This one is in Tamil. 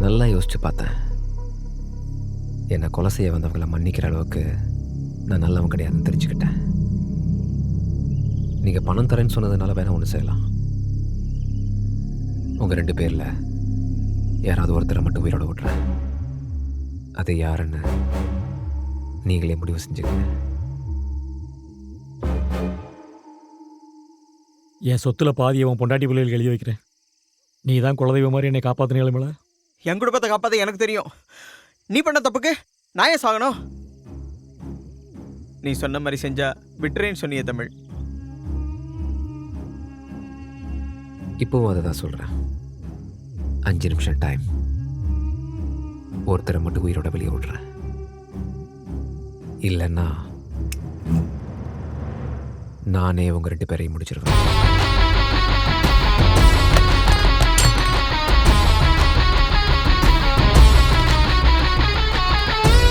நல்லா யோசிச்சு பார்த்தேன். என்னை கொலை செய்ய வந்தவங்களை மன்னிக்கிற அளவுக்கு நான் நல்லவன் கிடையாதுன்னு தெரிஞ்சுக்கிட்டேன். நீங்கள் பணம் தரேன்னு சொன்னதுனால வேணா ஒன்று செய்யலாம். உங்கள் 2 பேரில் யாராவது ஒருத்தரை மட்டும் உயிரோட விட்றேன். அது யாருன்னு நீங்களே முடிவு செஞ்சுக்கங்க. என் சொத்துல பாதி அவன் பொண்டாட்டி பிள்ளைகளுக்கு எழுதி வைக்கிறேன். நீ தான் குலதெய்வம் மாதிரி என்னை காப்பாற்றினீங்களா? என் குடும்பத்தை காப்பாற்ற எனக்கு தெரியும். நீ பண்ண தப்புக்கு நான் ஏன் சாகணும்? நீ சொன்ன மாதிரி செஞ்சா விட்டுறேன்னு சொன்னிய தமிழ். இப்போவும் அதை தான் சொல்கிறேன். 5 நிமிஷம் டைம். ஒருத்தரை மட்டும் உயிரோட வெளியே விடுறேன். இல்லைன்னா நானே உங்கள் 2 பேரையும் முடிச்சிருவேன்.